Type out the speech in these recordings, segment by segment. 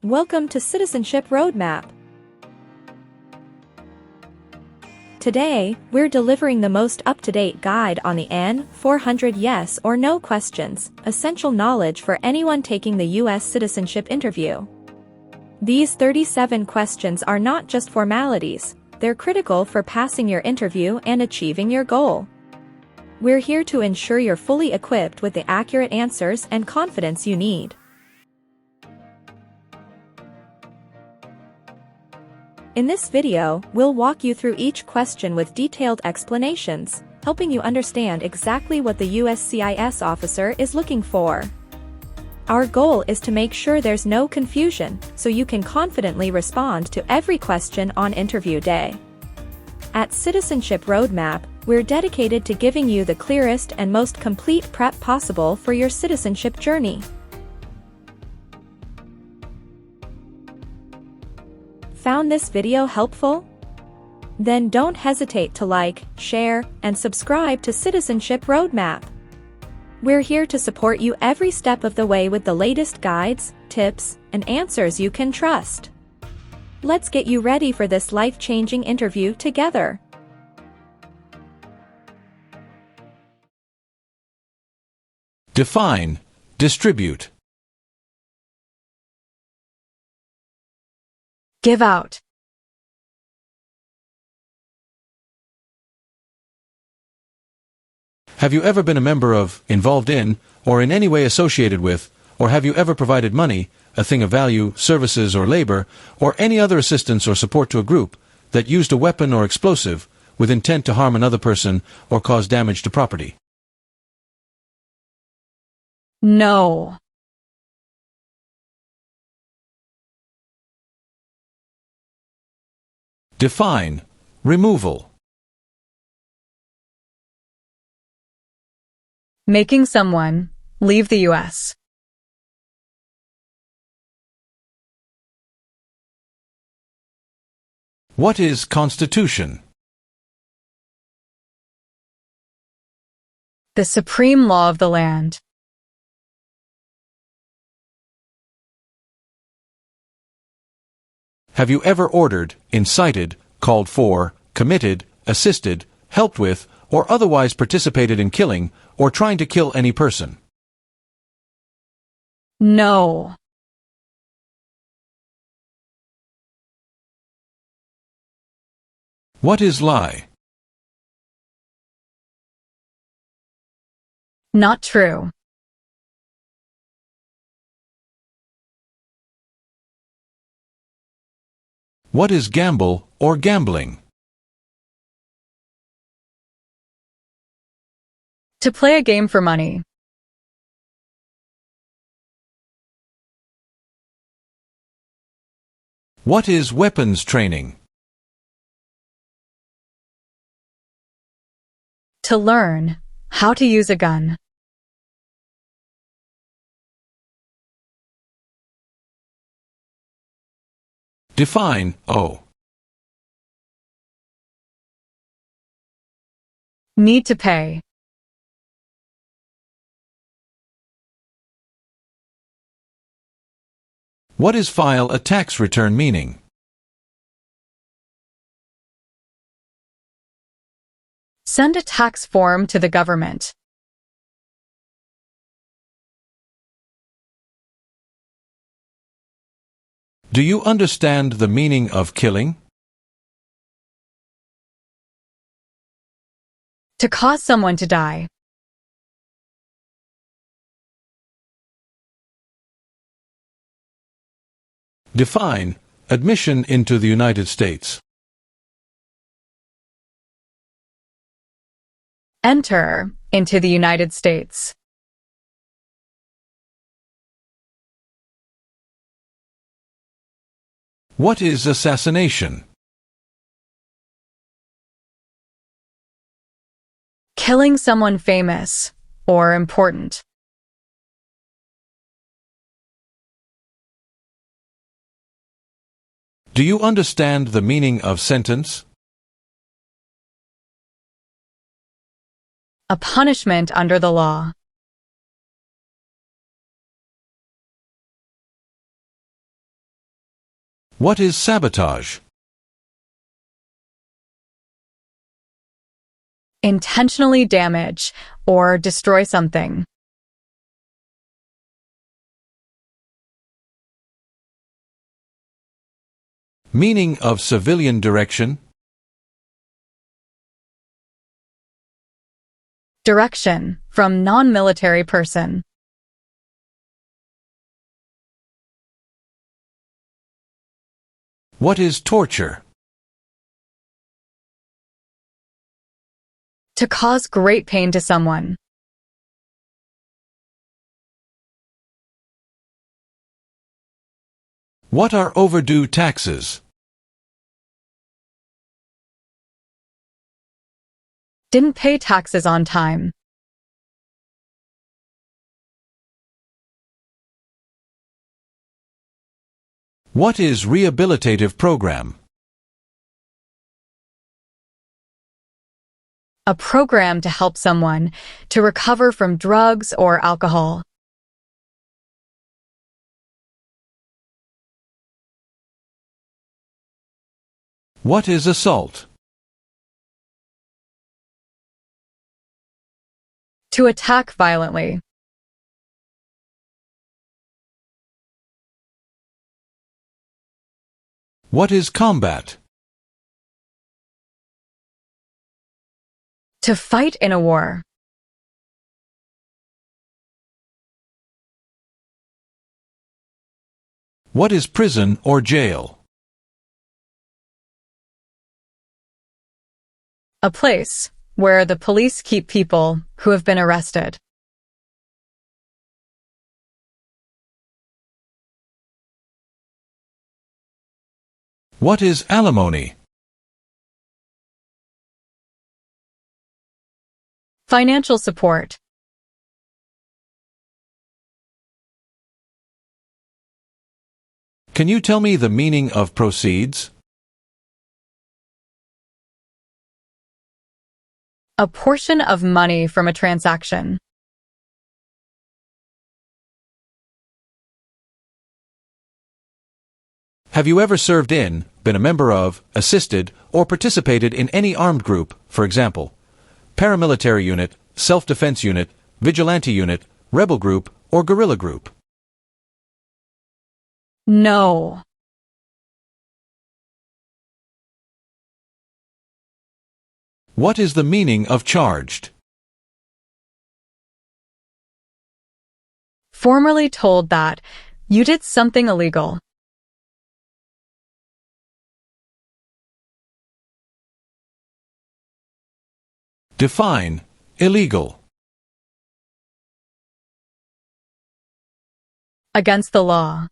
Welcome to Citizenship Roadmap. Today, we're delivering the most up-to-date guide on the N400 yes or no questions, essential knowledge for anyone taking the U.S. Citizenship Interview. These 37 questions are not just formalities, they're critical for passing your interview and achieving your goal. We're here to ensure you're fully equipped with the accurate answers and confidence you need. In this video, we'll walk you through each question with detailed explanations, helping you understand exactly what the USCIS officer is looking for. Our goal is to make sure there's no confusion, so you can confidently respond to every question on interview day. At Citizenship Roadmap, we're dedicated to giving you the clearest and most complete prep possible for your citizenship journey. Found this video helpful? Then don't hesitate to like, share, and subscribe to Citizenship Roadmap. We're here to support you every step of the way with the latest guides, tips, and answers you can trust. Let's get you ready for this life-changing interview together. Define, distribute. Give out. Have you ever been a member of, involved in, or in any way associated with, or have you ever provided money, a thing of value, services or labor, or any other assistance or support to a group that used a weapon or explosive with intent to harm another person or cause damage to property? No. Define, removal. Making someone leave the U.S. What is Constitution? The supreme law of the land. Have you ever ordered, incited, called for, committed, assisted, helped with, or otherwise participated in killing or trying to kill any person? No. What is lie? Not true. What is gamble or gambling? To play a game for money. What is weapons training? To learn how to use a gun. Define, owe. Need to pay. What is file a tax return meaning? Send a tax form to the government. Do you understand the meaning of killing? To cause someone to die. Define, admission into the United States. Enter into the United States. What is assassination? Killing someone famous or important. Do you understand the meaning of sentence? A punishment under the law. What is sabotage? Intentionally damage or destroy something. Meaning of civilian direction? Direction from non-military person. What is torture? To cause great pain to someone. What are overdue taxes? Didn't pay taxes on time. What is rehabilitative program? A program to help someone to recover from drugs or alcohol. What is assault? To attack violently. What is combat? To fight in a war. What is prison or jail? A place where the police keep people who have been arrested. What is alimony? Financial support. Can you tell me the meaning of proceeds? A portion of money from a transaction. Have you ever served in, been a member of, assisted, or participated in any armed group, for example, paramilitary unit, self-defense unit, vigilante unit, rebel group, or guerrilla group? No. What is the meaning of charged? Formerly told that you did something illegal. Define illegal. Against the law.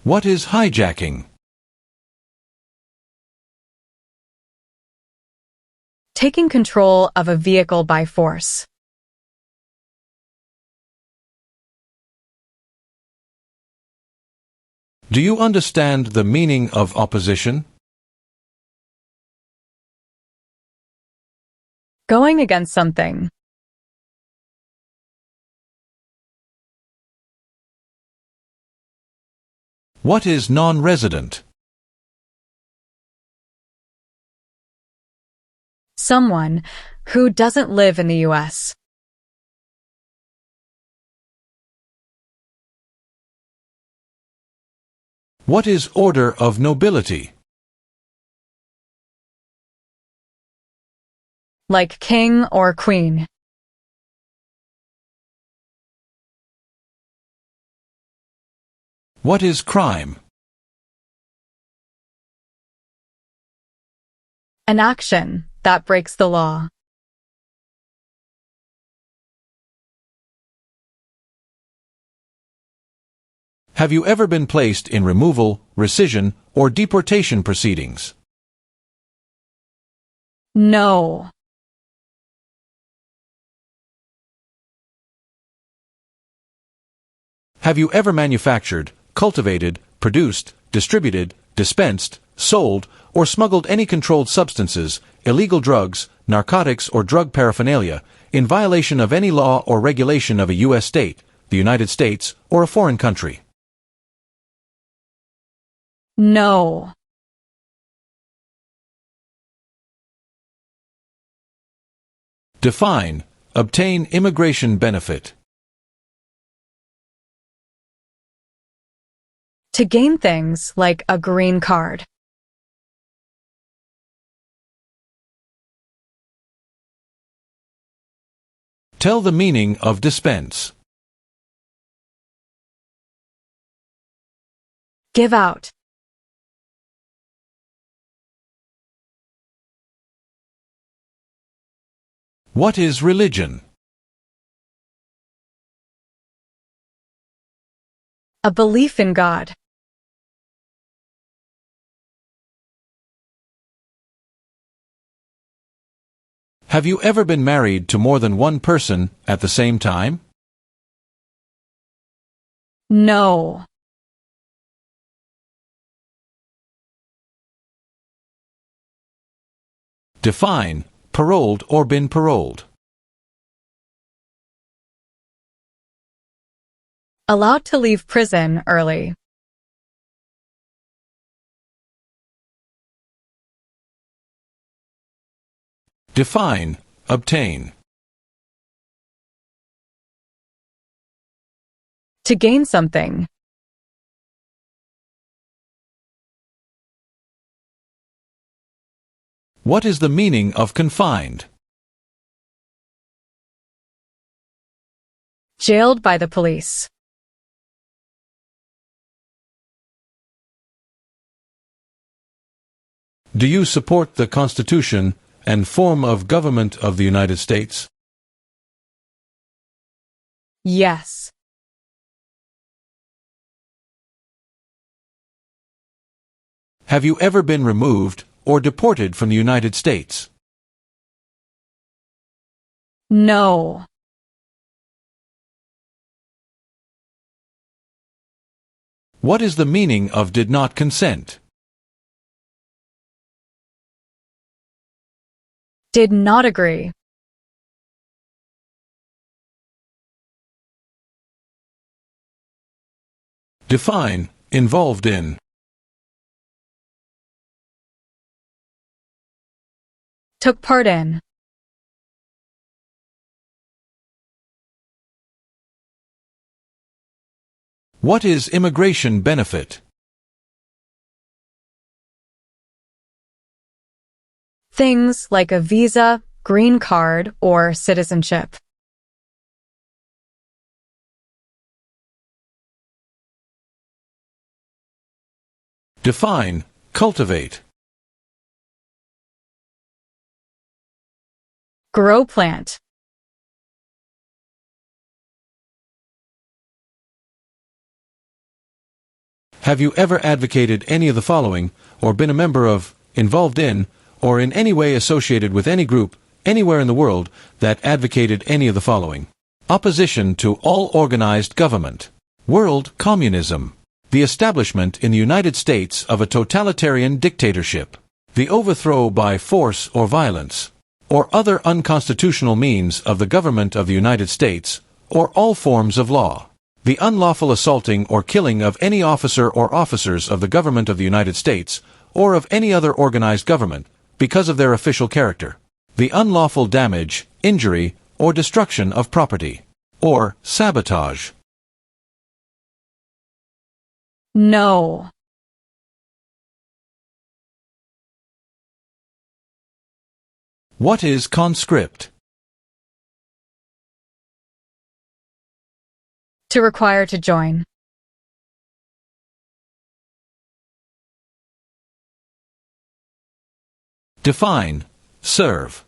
What is hijacking? Taking control of a vehicle by force. Do you understand the meaning of opposition? Going against something. What is non-resident? Someone who doesn't live in the U.S. What is order of nobility? Like king or queen. What is crime? An action that breaks the law. Have you ever been placed in removal, rescission, or deportation proceedings? No. Have you ever manufactured, cultivated, produced, distributed, dispensed, sold, or smuggled any controlled substances, illegal drugs, narcotics or drug paraphernalia, in violation of any law or regulation of a U.S. state, the United States, or a foreign country? No. Define, obtain immigration benefit. To gain things like a green card. Tell the meaning of dispense. Give out. What is religion? A belief in God. Have you ever been married to more than one person at the same time? No. Define, paroled or been paroled. Allowed to leave prison early. Define, obtain. To gain something. What is the meaning of confined? Jailed by the police. Do you support the Constitution and form of government of the United States? Yes. Have you ever been removed or deported from the United States? No. What is the meaning of did not consent? Did not agree. Define, involved in. Took part in. What is immigration benefit? Things like a visa, green card, or citizenship. Define, cultivate. Grow plant. Have you ever advocated any of the following, or been a member of, involved in, or in any way associated with any group, anywhere in the world, that advocated any of the following? Opposition to all organized government. World communism. The establishment in the United States of a totalitarian dictatorship. The overthrow by force or violence, or other unconstitutional means of the government of the United States, or all forms of law. The unlawful assaulting or killing of any officer or officers of the government of the United States, or of any other organized government, because of their official character. The unlawful damage, injury, or destruction of property. Or sabotage. No. What is conscript? To require to join. Define, serve.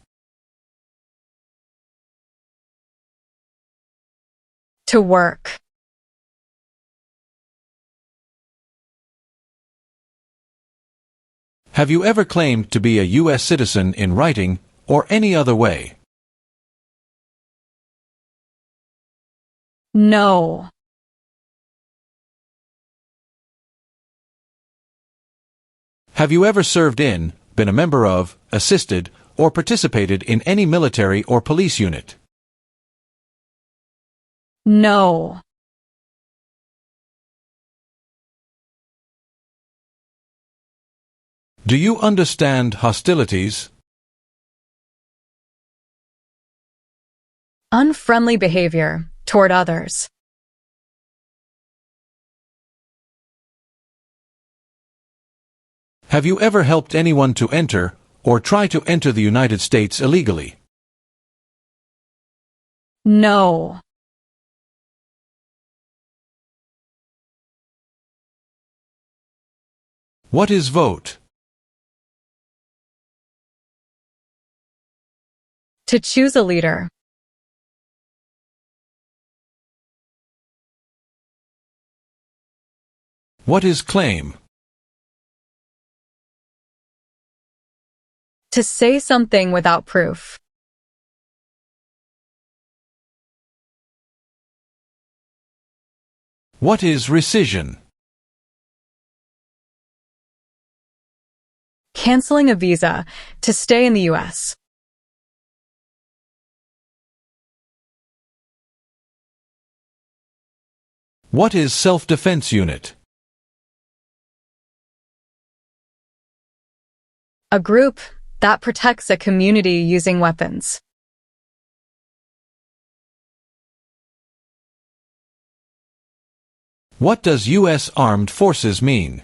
To work. Have you ever claimed to be a U.S. citizen in writing or any other way? No. Have you ever served in, been a member of, assisted, or participated in any military or police unit? No. Do you understand hostilities? Unfriendly behavior toward others. Have you ever helped anyone to enter, or try to enter the United States illegally? No. What is vote? To choose a leader. What is claim? To say something without proof. What is rescission? Canceling a visa to stay in the U.S. What is self-defense unit? A group that protects a community using weapons. What does U.S. Armed Forces mean?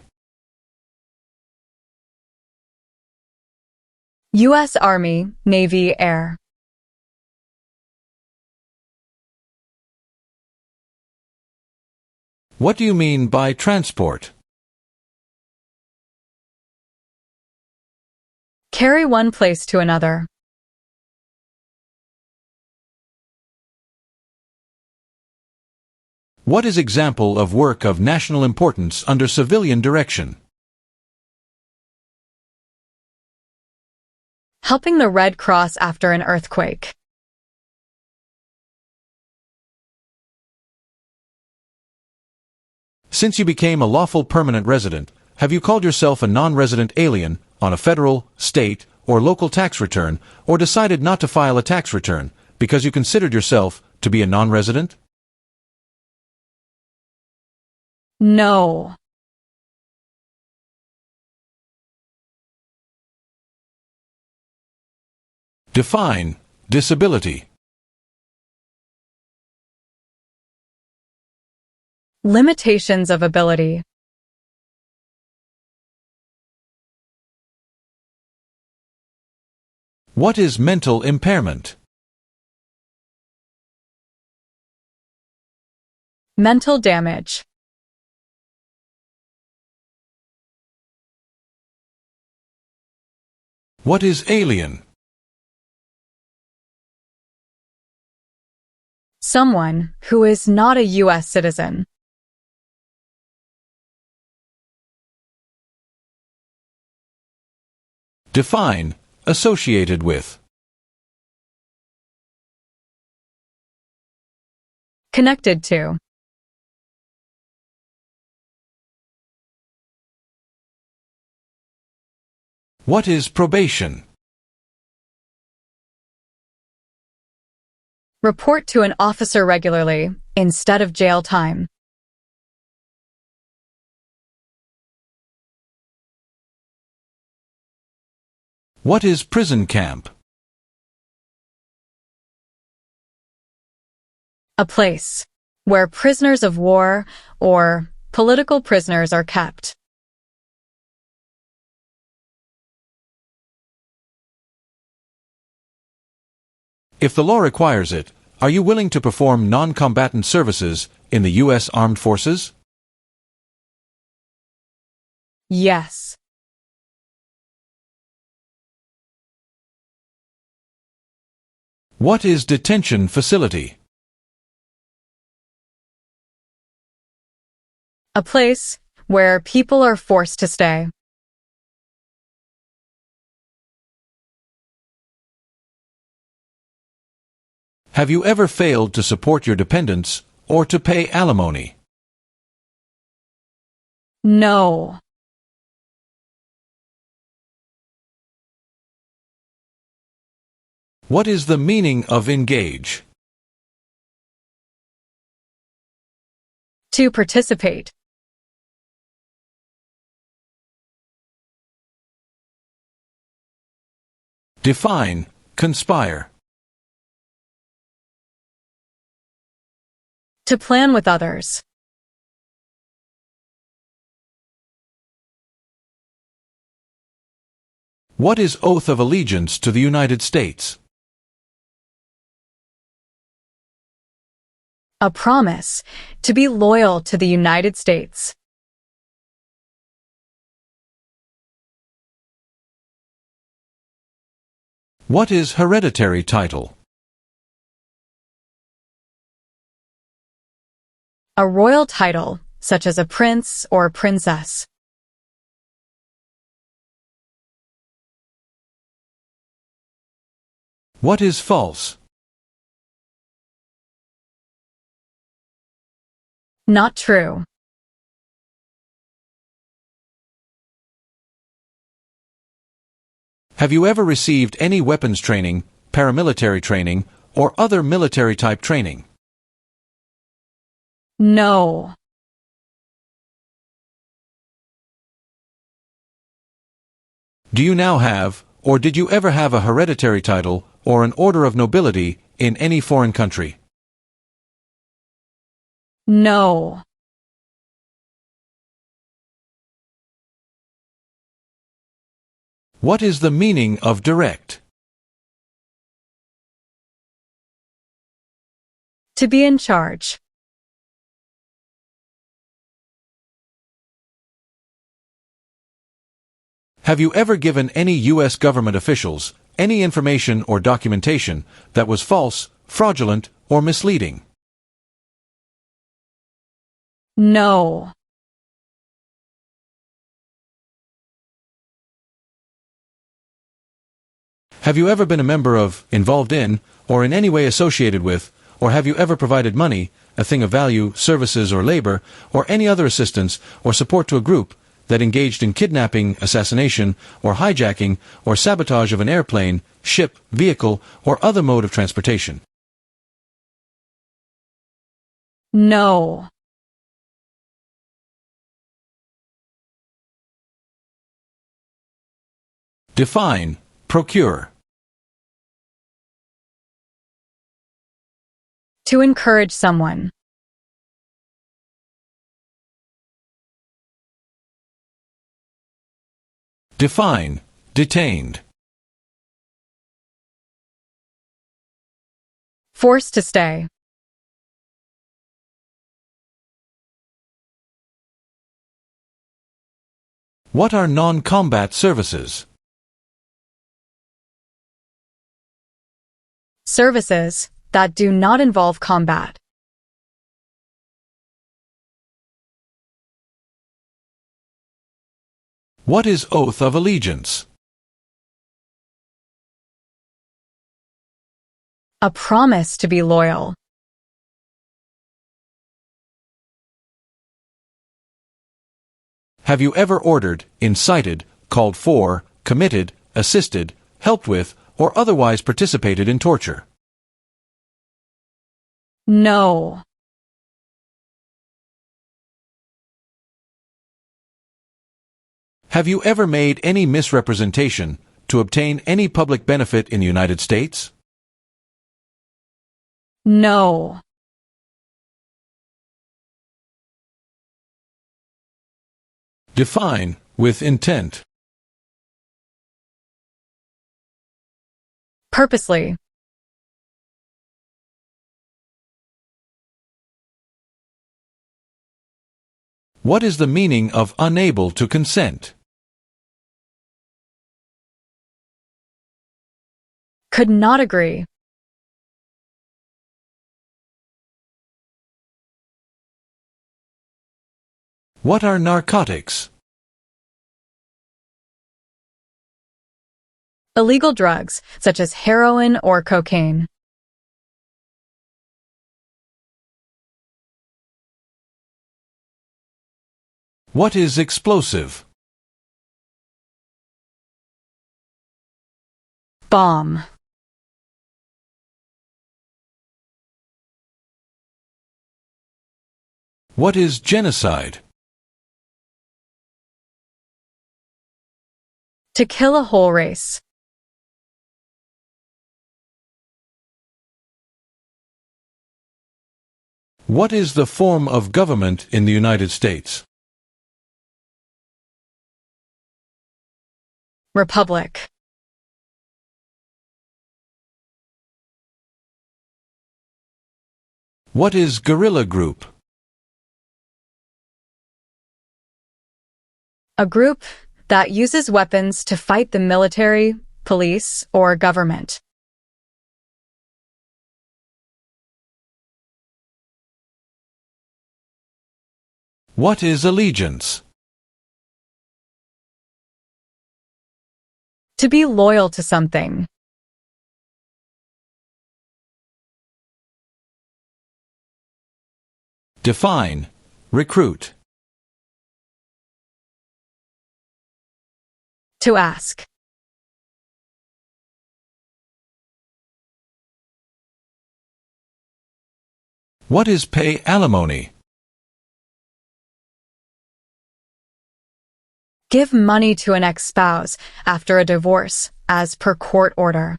U.S. Army, Navy, Air. What do you mean by transport? Carry one place to another. What is example of work of national importance under civilian direction? Helping the Red Cross after an earthquake. Since you became a lawful permanent resident, have you called yourself a non-resident alien on a federal, state, or local tax return, or decided not to file a tax return because you considered yourself to be a non-resident? No. Define disability. Limitations of ability. What is mental impairment? Mental damage. What is alien? Someone who is not a U.S. citizen. Define associated with. Connected to. What is probation? Report to an officer regularly, instead of jail time. What is prison camp? A place where prisoners of war or political prisoners are kept. If the law requires it, are you willing to perform non-combatant services in the U.S. Armed Forces? Yes. What is detention facility? A place where people are forced to stay. Have you ever failed to support your dependents or to pay alimony? No. What is the meaning of engage? To participate. Define conspire. To plan with others. What is oath of allegiance to the United States? A promise to be loyal to the United States. What is hereditary title? A royal title, such as a prince or princess. What is false? Not true. Have you ever received any weapons training, paramilitary training, or other military-type training? No. Do you now have, or did you ever have a hereditary title or an order of nobility in any foreign country? No. What is the meaning of direct? To be in charge. Have you ever given any U.S. government officials any information or documentation that was false, fraudulent, or misleading? No. Have you ever been a member of, involved in, or in any way associated with, or have you ever provided money, a thing of value, services, or labor, or any other assistance or support to a group that engaged in kidnapping, assassination, or hijacking, or sabotage of an airplane, ship, vehicle, or other mode of transportation? No. Define procure. To encourage someone. Define detained. Forced to stay. What are non-combat services? Services that do not involve combat. What is oath of allegiance? A promise to be loyal. Have you ever ordered, incited, called for, committed, assisted, helped with, or otherwise participated in torture? No. Have you ever made any misrepresentation to obtain any public benefit in the United States? No. Define with intent. Purposely. What is the meaning of unable to consent? Could not agree. What are narcotics? Illegal drugs, such as heroin or cocaine. What is explosive? Bomb. What is genocide? To kill a whole race. What is the form of government in the United States? Republic. What is guerrilla group? A group that uses weapons to fight the military, police, or government. What is allegiance? To be loyal to something. Define. Recruit. To ask. What is pay alimony? Give money to an ex-spouse after a divorce, as per court order.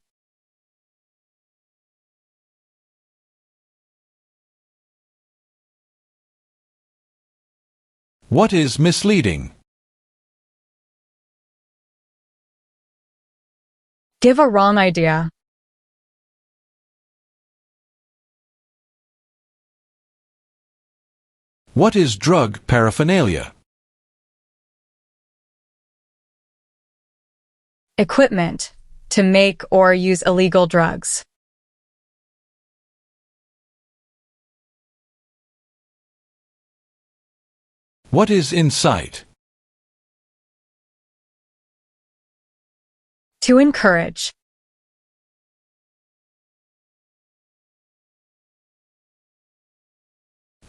What is misleading? Give a wrong idea. What is drug paraphernalia? Equipment. To make or use illegal drugs. What is incite? To encourage.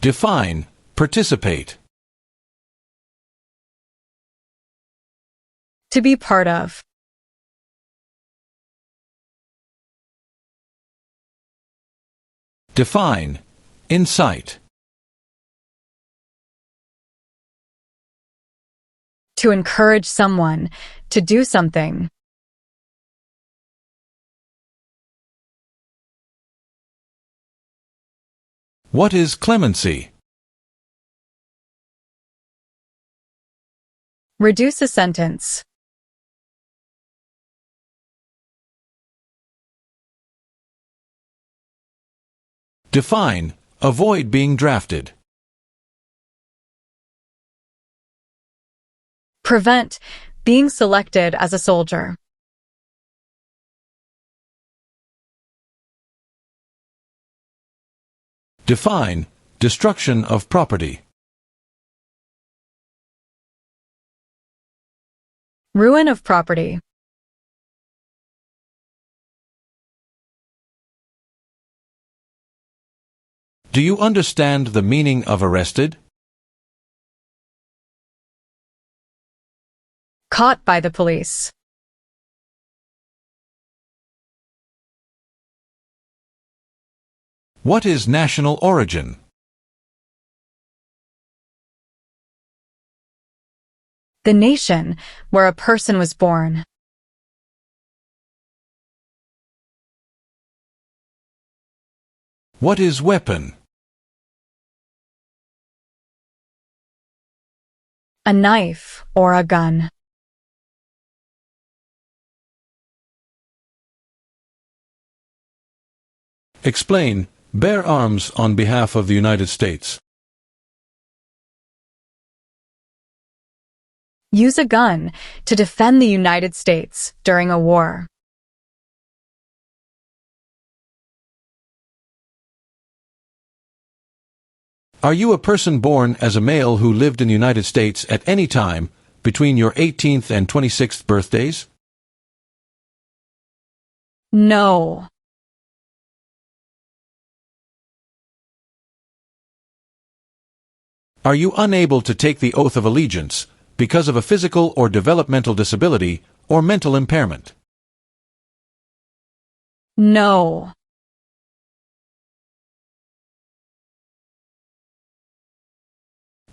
Define. Participate. To be part of. Define. Incite. To encourage someone to do something. What is clemency? Reduce a sentence. Define. Avoid being drafted. Prevent being selected as a soldier. Define. Destruction of property. Ruin of property. Do you understand the meaning of arrested? Caught by the police. What is national origin? The nation where a person was born. What is weapon? A knife or a gun. Explain. Bear arms on behalf of the United States. Use a gun to defend the United States during a war. Are you a person born as a male who lived in the United States at any time between your 18th and 26th birthdays? No. Are you unable to take the oath of allegiance because of a physical or developmental disability or mental impairment? No.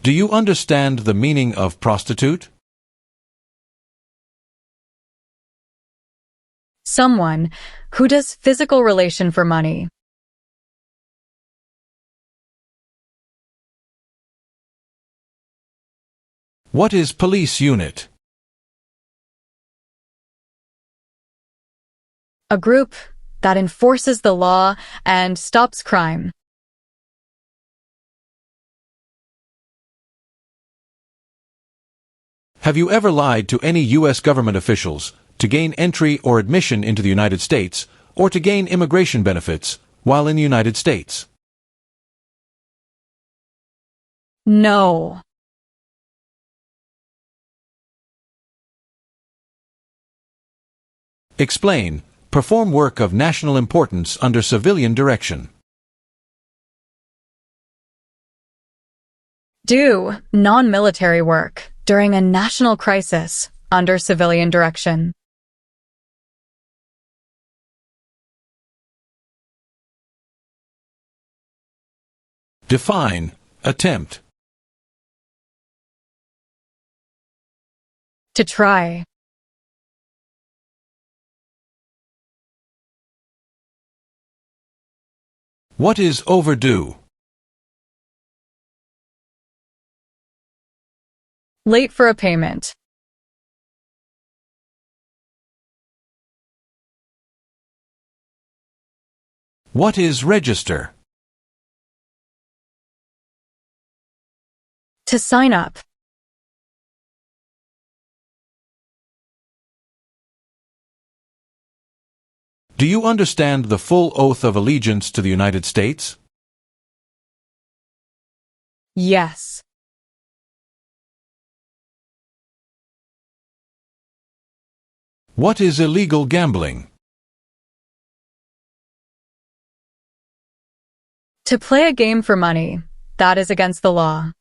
Do you understand the meaning of prostitute? Someone who does physical relation for money. What is police unit? A group that enforces the law and stops crime. Have you ever lied to any U.S. government officials to gain entry or admission into the United States, or to gain immigration benefits while in the United States? No. Explain. Perform work of national importance under civilian direction. Do non-military work during a national crisis under civilian direction. Define. Attempt. To try. What is overdue? Late for a payment. What is register? To sign up. Do you understand the full oath of allegiance to the United States? Yes. What is illegal gambling? To play a game for money. That is against the law.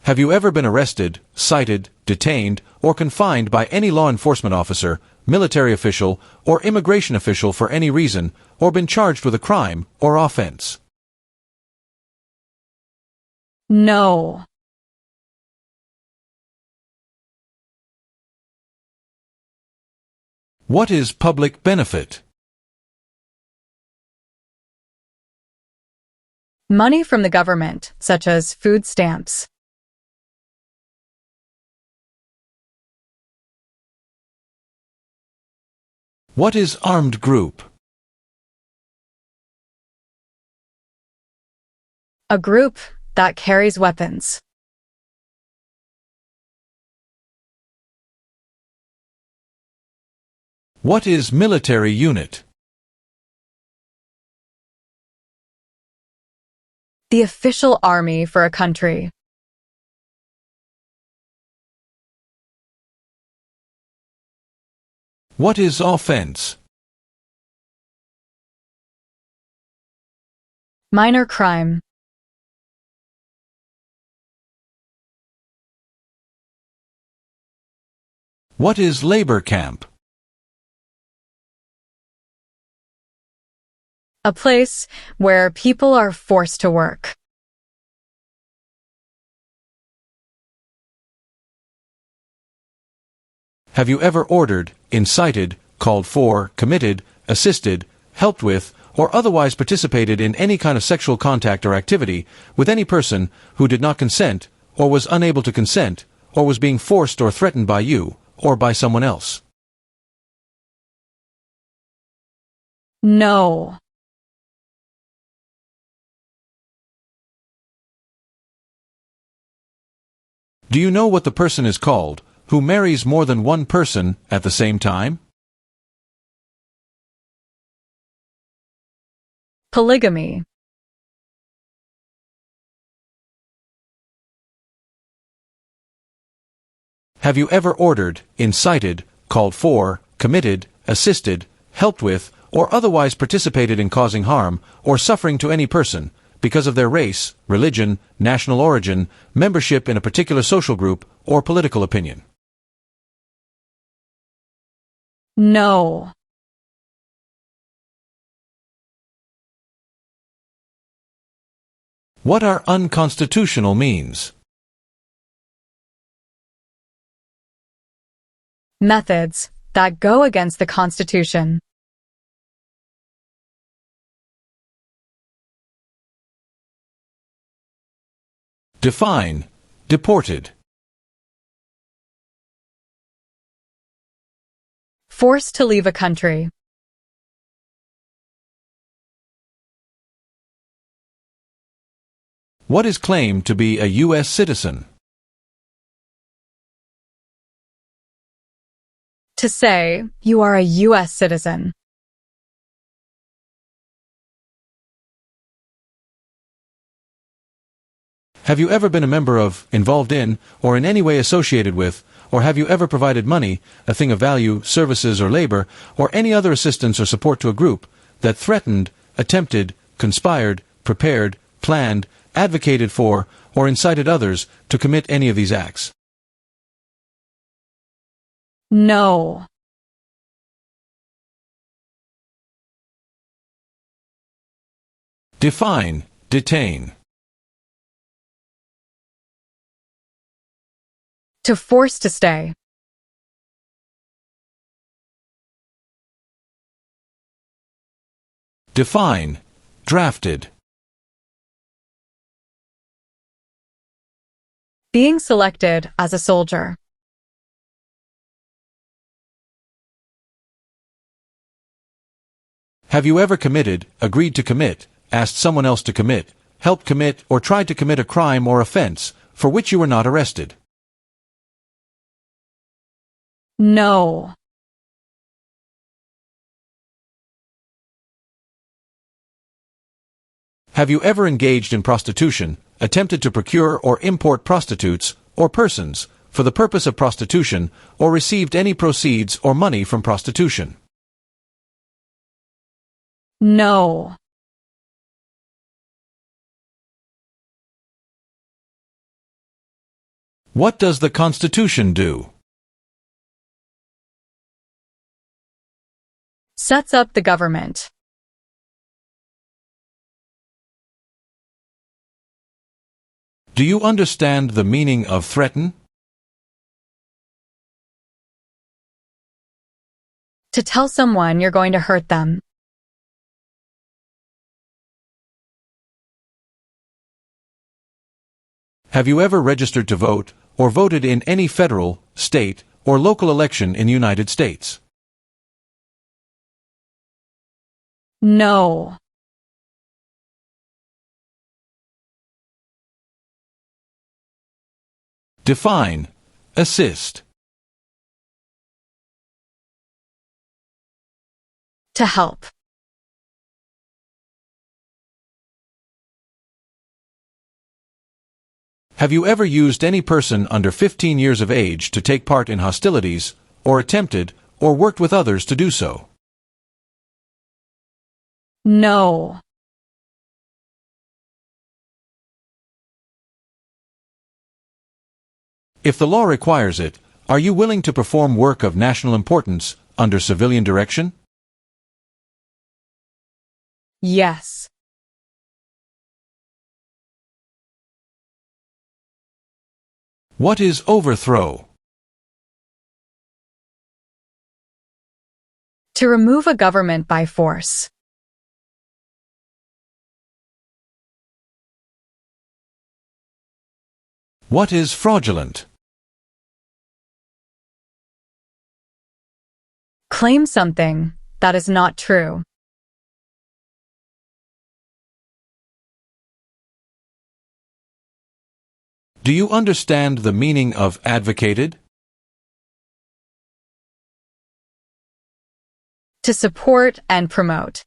Have you ever been arrested, cited, detained, or confined by any law enforcement officer, military official, or immigration official for any reason, or been charged with a crime or offense? No. What is public benefit? Money from the government, such as food stamps. What is armed group? A group that carries weapons. What is military unit? The official army for a country. What is offense? Minor crime. What is labor camp? A place where people are forced to work. Have you ever ordered, incited, called for, committed, assisted, helped with, or otherwise participated in any kind of sexual contact or activity with any person who did not consent, or was unable to consent, or was being forced or threatened by you, or by someone else? No. Do you know what the person is called who marries more than one person at the same time? Polygamy. Have you ever ordered, incited, called for, committed, assisted, helped with, or otherwise participated in causing harm or suffering to any person because of their race, religion, national origin, membership in a particular social group, or political opinion? No. What are unconstitutional means? Methods that go against the Constitution. Define. Deported. Forced to leave a country. What is claimed to be a U.S. citizen? To say, you are a U.S. citizen. Have you ever been a member of, involved in, or in any way associated with, or have you ever provided money, a thing of value, services or labor, or any other assistance or support to a group that threatened, attempted, conspired, prepared, planned, advocated for, or incited others to commit any of these acts? No. Define. Detain. To force to stay. Define. Drafted. Being selected as a soldier. Have you ever committed, agreed to commit, asked someone else to commit, helped commit, or tried to commit a crime or offense for which you were not arrested? No. Have you ever engaged in prostitution, attempted to procure or import prostitutes or persons for the purpose of prostitution, or received any proceeds or money from prostitution? No. What does the Constitution do? Sets up the government. Do you understand the meaning of threaten? To tell someone you're going to hurt them. Have you ever registered to vote or voted in any federal, state, or local election in the United States? No. Define. Assist. To help. Have you ever used any person under 15 years of age to take part in hostilities, or attempted, or worked with others to do so? No. If the law requires it, are you willing to perform work of national importance under civilian direction? Yes. What is overthrow? To remove a government by force. What is fraudulent? Claim something that is not true. Do you understand the meaning of advocated? To support and promote.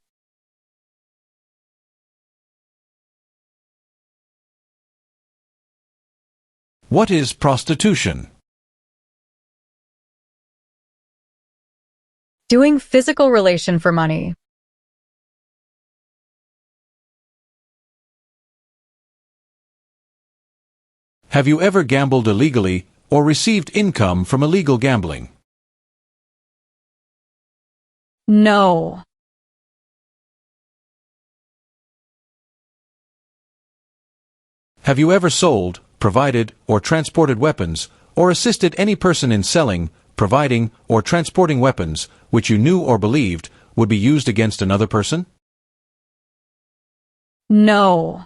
What is prostitution? Doing physical relation for money. Have you ever gambled illegally or received income from illegal gambling? No. Have you ever sold, provided, or transported weapons, or assisted any person in selling, providing, or transporting weapons which you knew or believed would be used against another person? No.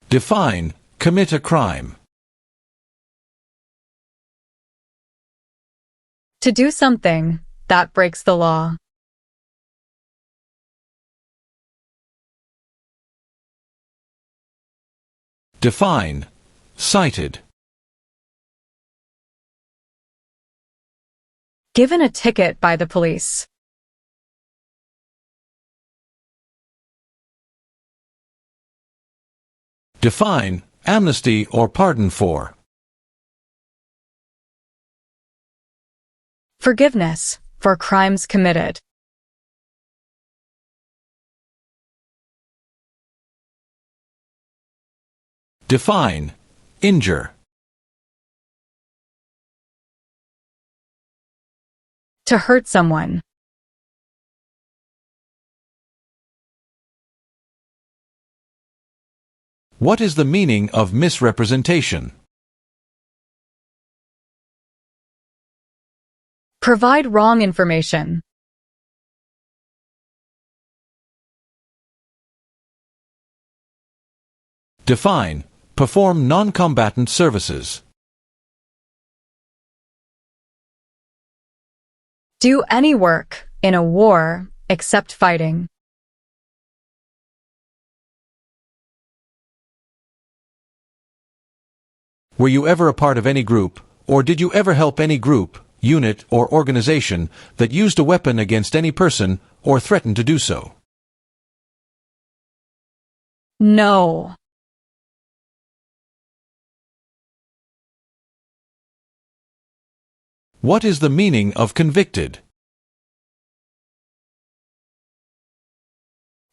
Define, commit a crime. To do something that breaks the law. Define, cited. Given a ticket by the police. Define, amnesty or pardon for. Forgiveness for crimes committed. Define, injure. To hurt someone. What is the meaning of misrepresentation? Provide wrong information. Define, perform non-combatant services. Do any work in a war except fighting. Were you ever a part of any group, or did you ever help any group, unit, or organization that used a weapon against any person or threatened to do so? No. What is the meaning of convicted?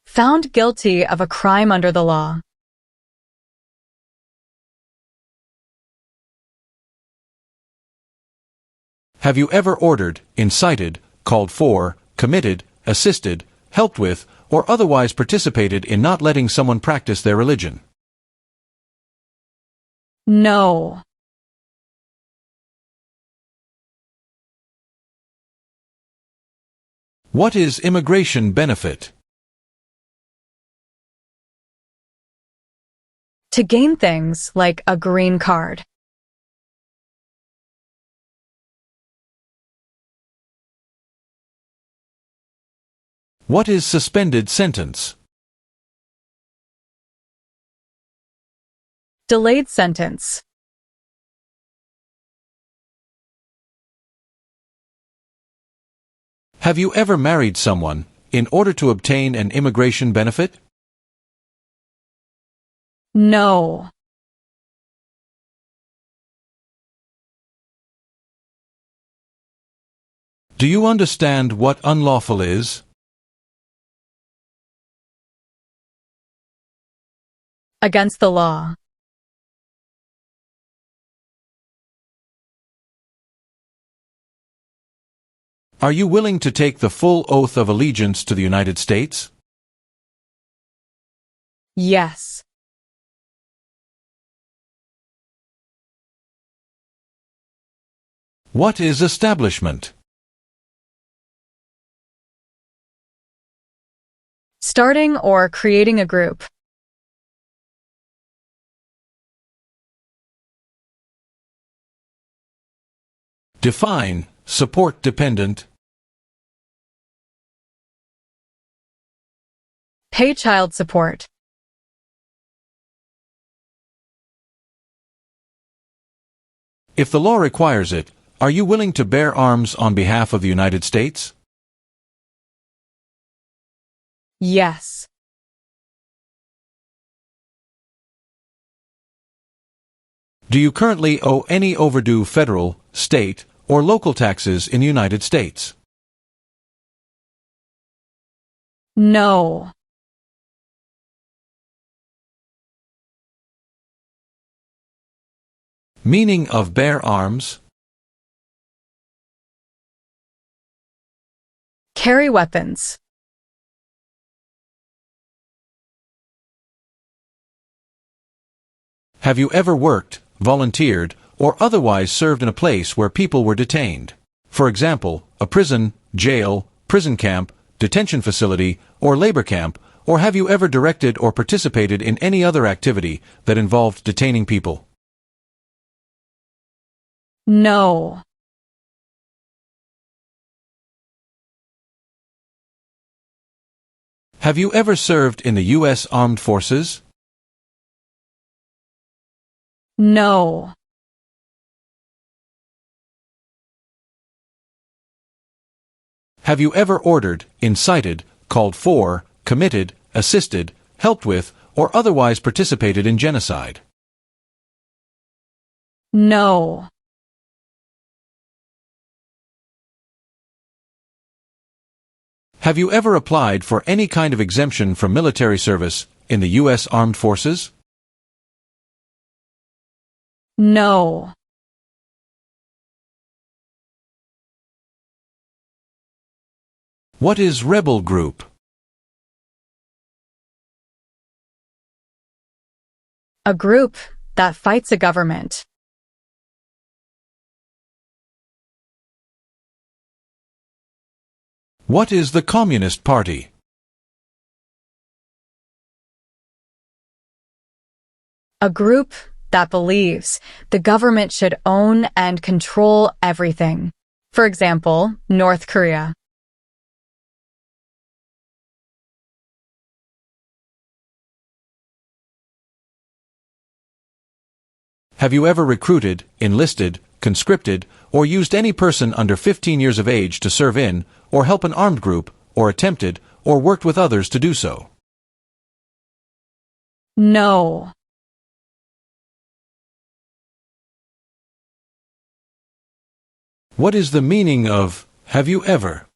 Found guilty of a crime under the law. Have you ever ordered, incited, called for, committed, assisted, helped with, or otherwise participated in not letting someone practice their religion? No. What is immigration benefit? To gain things like a green card. What is suspended sentence? Delayed sentence. Have you ever married someone in order to obtain an immigration benefit? No. Do you understand what unlawful is? Against the law. Are you willing to take the full oath of allegiance to the United States? Yes. What is establishment? Starting or creating a group. Define, support dependent. Pay child support. If the law requires it, are you willing to bear arms on behalf of the United States? Yes. Do you currently owe any overdue federal, state, or local taxes in the United States? No. Meaning of bear arms? Carry weapons. Have you ever worked, volunteered, or otherwise served in a place where people were detained? For example, a prison, jail, prison camp, detention facility, or labor camp, or have you ever directed or participated in any other activity that involved detaining people? No. Have you ever served in the U.S. Armed Forces? No. Have you ever ordered, incited, called for, committed, assisted, helped with, or otherwise participated in genocide? No. Have you ever applied for any kind of exemption from military service in the U.S. Armed Forces? No. What is rebel group? A group that fights a government. What is the Communist Party? A group that believes the government should own and control everything. For example, North Korea. Have you ever recruited, enlisted, conscripted, or used any person under 15 years of age to serve in, or help an armed group, or attempted, or worked with others to do so? No. What is the meaning of have you ever?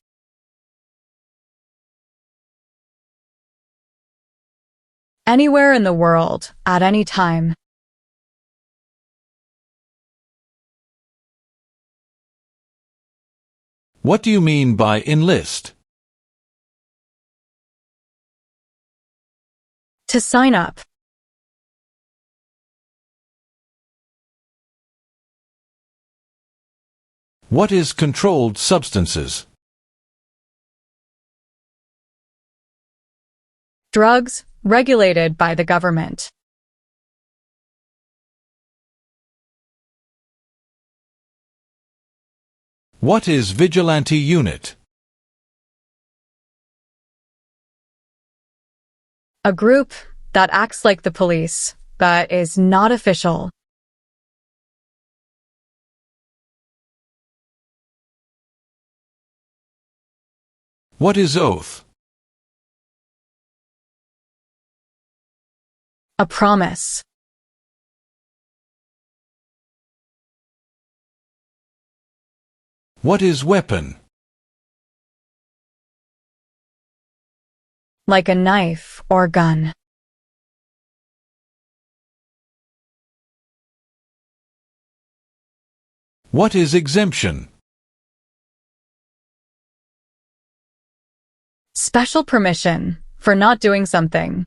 Anywhere in the world, at any time. What do you mean by enlist? To sign up. What is controlled substances? Drugs regulated by the government. What is vigilante unit? A group that acts like the police, but is not official. What is oath? A promise. What is weapon? Like a knife or gun. What is exemption? Special permission for not doing something.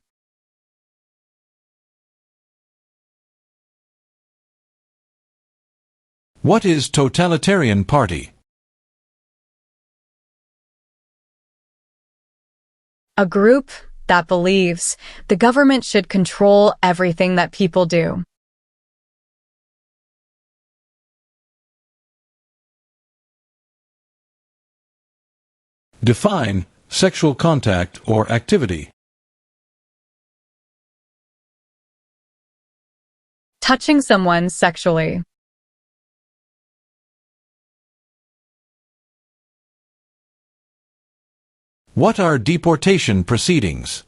What is totalitarian party? A group that believes the government should control everything that people do. Define sexual contact or activity. Touching someone sexually. What are deportation proceedings?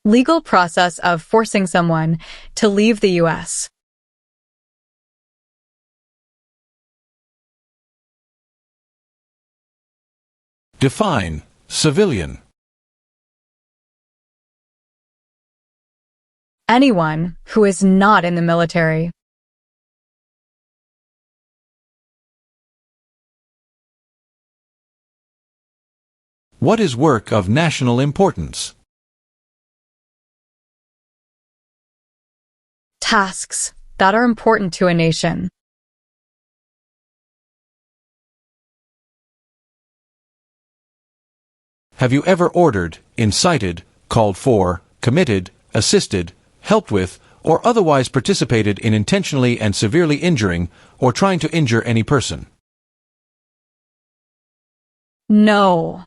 Legal process of forcing someone to leave the U.S. Define civilian. Anyone who is not in the military. What is work of national importance? tasks that are important to a nation. Have you ever ordered, incited, called for, committed, assisted, helped with, or otherwise participated in intentionally and severely injuring or trying to injure any person? No.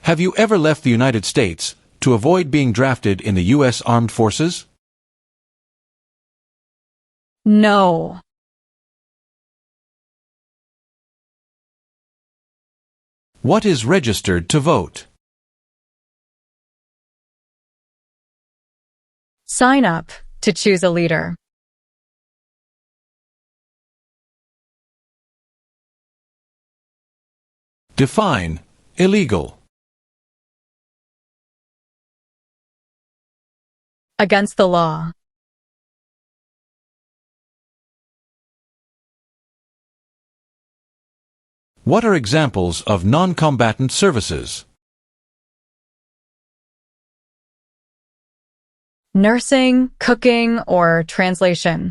Have you ever left the United States to avoid being drafted in the U.S. Armed Forces? No. What is registered to vote? Sign up to choose a leader. Define illegal. Against the law. What are examples of non-combatant services? Nursing, cooking, or translation.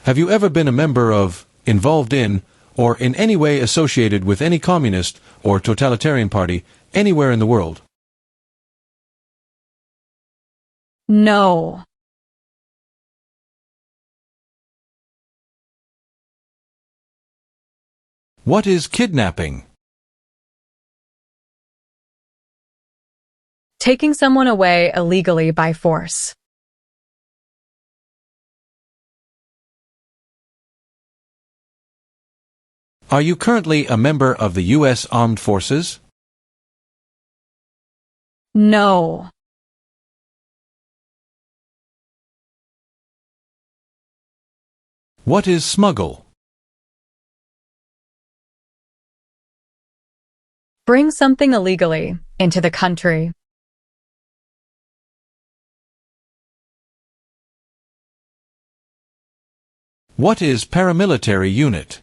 Have you ever been a member of, involved in, or in any way associated with any communist or totalitarian party anywhere in the world? No. What is kidnapping? Taking someone away illegally by force. Are you currently a member of the U.S. Armed Forces? No. What is smuggle? Bring something illegally into the country. What is paramilitary unit?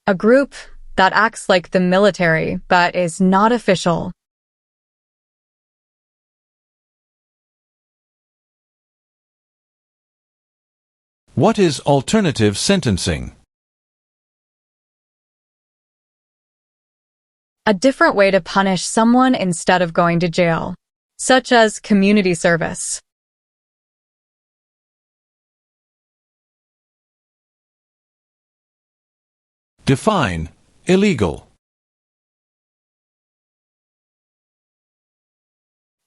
A group that acts like the military but is not official. What is alternative sentencing? A different way to punish someone instead of going to jail, such as community service. Define illegal.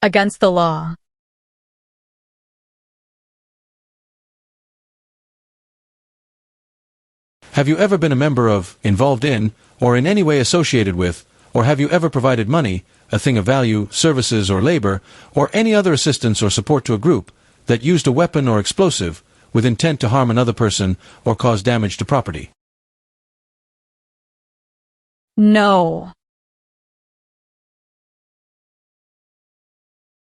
Against the law. Have you ever been a member of, involved in, or in any way associated with, or have you ever provided money, a thing of value, services or labor, or any other assistance or support to a group that used a weapon or explosive with intent to harm another person or cause damage to property? No.